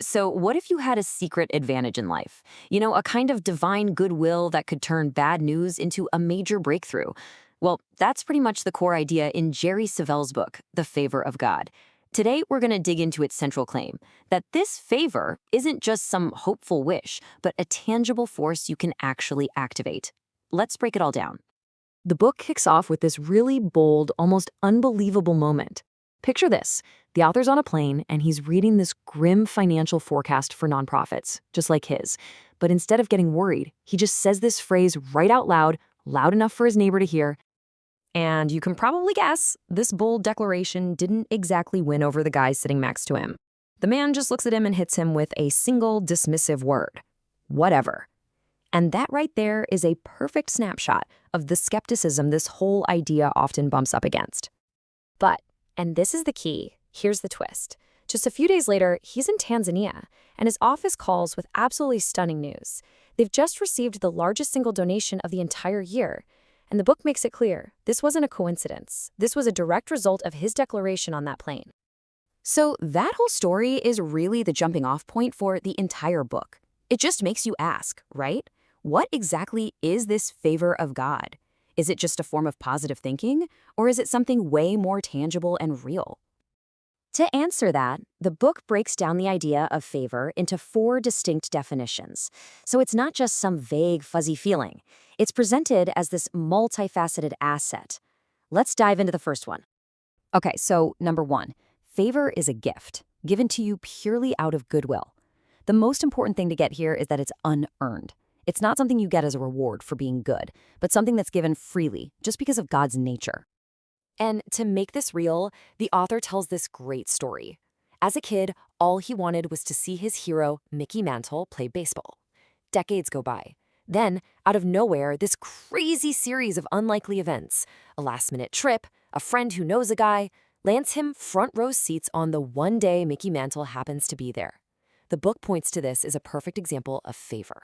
So, what if you had a secret advantage in life? A kind of divine goodwill that could turn bad news into a major breakthrough. Well, that's pretty much the core idea in Jerry Savelle's book, The Favor of God. Today, we're going to dig into its central claim that this favor isn't just some hopeful wish, but a tangible force you can actually activate. Let's break it all down. The book kicks off with this really bold, almost unbelievable moment. Picture this. The author's on a plane and he's reading this grim financial forecast for nonprofits, just like his. But instead of getting worried, he just says this phrase right out loud, loud enough for his neighbor to hear. And you can probably guess, this bold declaration didn't exactly win over the guy sitting next to him. The man just looks at him and hits him with a single dismissive word. Whatever. And that right there is a perfect snapshot of the skepticism this whole idea often bumps up against. But, and this is the key, here's the twist. Just a few days later, he's in Tanzania, and his office calls with absolutely stunning news. They've just received the largest single donation of the entire year. And the book makes it clear, this wasn't a coincidence. This was a direct result of his declaration on that plane. So that whole story is really the jumping off point for the entire book. It just makes you ask, right? What exactly is this favor of God? Is it just a form of positive thinking, or is it something way more tangible and real? To answer that, the book breaks down the idea of favor into 4 distinct definitions. So it's not just some vague, fuzzy feeling. It's presented as this multifaceted asset. Let's dive into the first one. Okay, so number 1, favor is a gift, given to you purely out of goodwill. The most important thing to get here is that it's unearned. It's not something you get as a reward for being good, but something that's given freely, just because of God's nature. And to make this real, the author tells this great story. As a kid, all he wanted was to see his hero, Mickey Mantle, play baseball. Decades go by. Then, out of nowhere, this crazy series of unlikely events, a last-minute trip, a friend who knows a guy, lands him front row seats on the one day Mickey Mantle happens to be there. The book points to this as a perfect example of favor.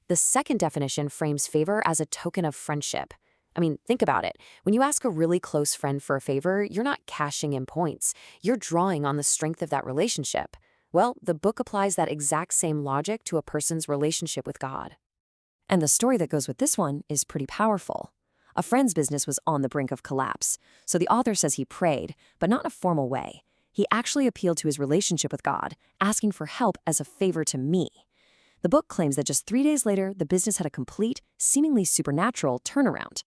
The second definition frames favor as a token of friendship. I mean, think about it. When you ask a really close friend for a favor, you're not cashing in points. You're drawing on the strength of that relationship. Well, the book applies that exact same logic to a person's relationship with God. And the story that goes with this one is pretty powerful. A friend's business was on the brink of collapse, so the author says he prayed, but not in a formal way. He actually appealed to his relationship with God, asking for help as a favor to me. The book claims that just 3 days later, the business had a complete, seemingly supernatural turnaround.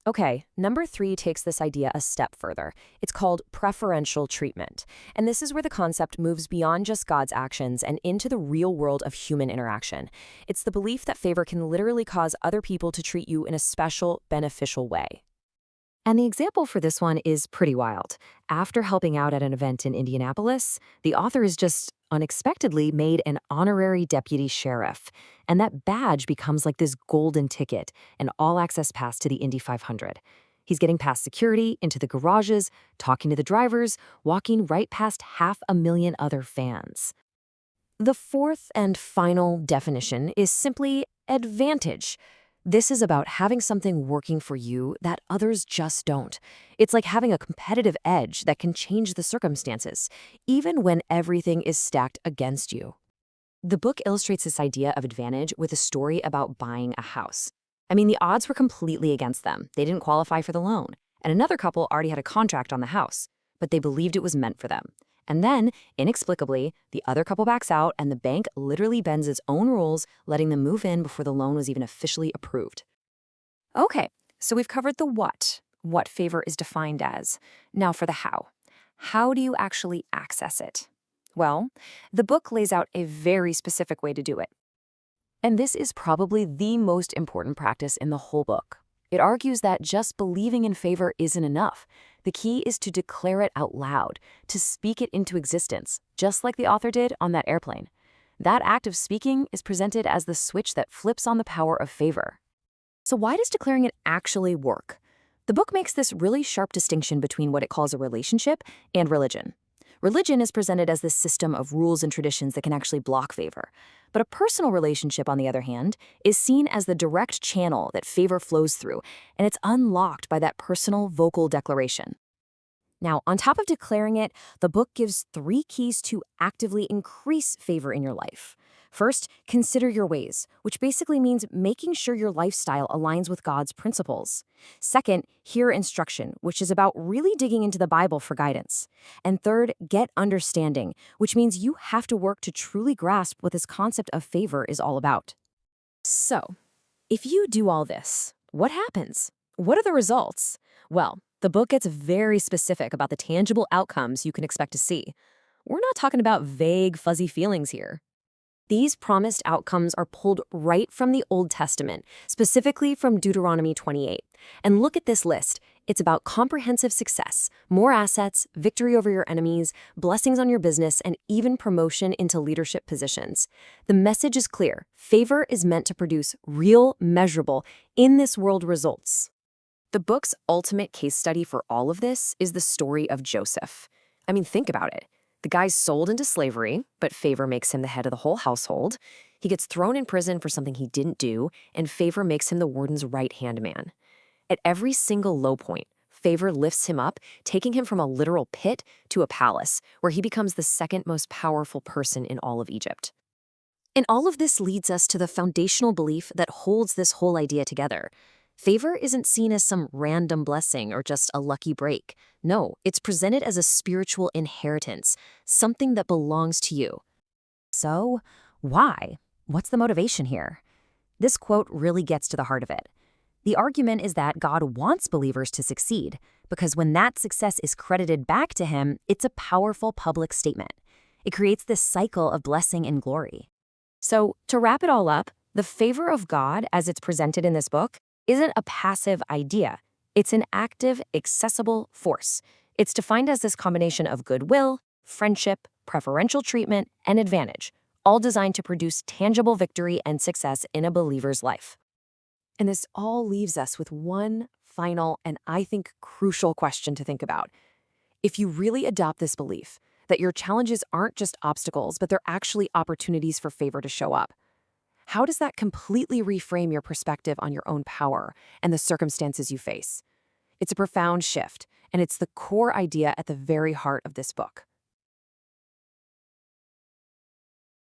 Okay, number 3 takes this idea a step further. It's called preferential treatment. And this is where the concept moves beyond just God's actions and into the real world of human interaction. It's the belief that favor can literally cause other people to treat you in a special, beneficial way. And the example for this one is pretty wild. After helping out at an event in Indianapolis, the author is just unexpectedly made an honorary deputy sheriff. And that badge becomes like this golden ticket, an all-access pass to the Indy 500. He's getting past security, into the garages, talking to the drivers, walking right past 500,000 other fans. The fourth and final definition is simply advantage. This is about having something working for you that others just don't. It's like having a competitive edge that can change the circumstances, even when everything is stacked against you. The book illustrates this idea of advantage with a story about buying a house. I mean, the odds were completely against them. They didn't qualify for the loan, and another couple already had a contract on the house, but they believed it was meant for them. And then, inexplicably, the other couple backs out and the bank literally bends its own rules, letting them move in before the loan was even officially approved. Okay, so we've covered the what favor is defined as. Now for the how. How do you actually access it? Well, the book lays out a very specific way to do it. And this is probably the most important practice in the whole book. It argues that just believing in favor isn't enough. The key is to declare it out loud, to speak it into existence, just like the author did on that airplane. That act of speaking is presented as the switch that flips on the power of favor. So why does declaring it actually work? The book makes this really sharp distinction between what it calls a relationship and religion. Religion is presented as this system of rules and traditions that can actually block favor. But a personal relationship, on the other hand, is seen as the direct channel that favor flows through, and it's unlocked by that personal vocal declaration. Now, on top of declaring it, the book gives 3 keys to actively increase favor in your life. First, consider your ways, which basically means making sure your lifestyle aligns with God's principles. Second, hear instruction, which is about really digging into the Bible for guidance. And third, get understanding, which means you have to work to truly grasp what this concept of favor is all about. So, if you do all this, what happens? What are the results? Well, the book gets very specific about the tangible outcomes you can expect to see. We're not talking about vague, fuzzy feelings here. These promised outcomes are pulled right from the Old Testament, specifically from Deuteronomy 28. And look at this list. It's about comprehensive success, more assets, victory over your enemies, blessings on your business, and even promotion into leadership positions. The message is clear. Favor is meant to produce real, measurable, in-this-world results. The book's ultimate case study for all of this is the story of Joseph. I mean, think about it. The guy's sold into slavery, but favor makes him the head of the whole household. He gets thrown in prison for something he didn't do, and favor makes him the warden's right-hand man. At every single low point, favor lifts him up, taking him from a literal pit to a palace, where he becomes the second most powerful person in all of Egypt. And all of this leads us to the foundational belief that holds this whole idea together. Favor isn't seen as some random blessing or just a lucky break. No, it's presented as a spiritual inheritance, something that belongs to you. So, why? What's the motivation here? This quote really gets to the heart of it. The argument is that God wants believers to succeed, because when that success is credited back to him, it's a powerful public statement. It creates this cycle of blessing and glory. So, to wrap it all up, the favor of God, as it's presented in this book, isn't a passive idea. It's an active, accessible force. It's defined as this combination of goodwill, friendship, preferential treatment, and advantage, all designed to produce tangible victory and success in a believer's life. And this all leaves us with one final and I think crucial question to think about. If you really adopt this belief that your challenges aren't just obstacles, but they're actually opportunities for favor to show up, how does that completely reframe your perspective on your own power and the circumstances you face? It's a profound shift, and it's the core idea at the very heart of this book.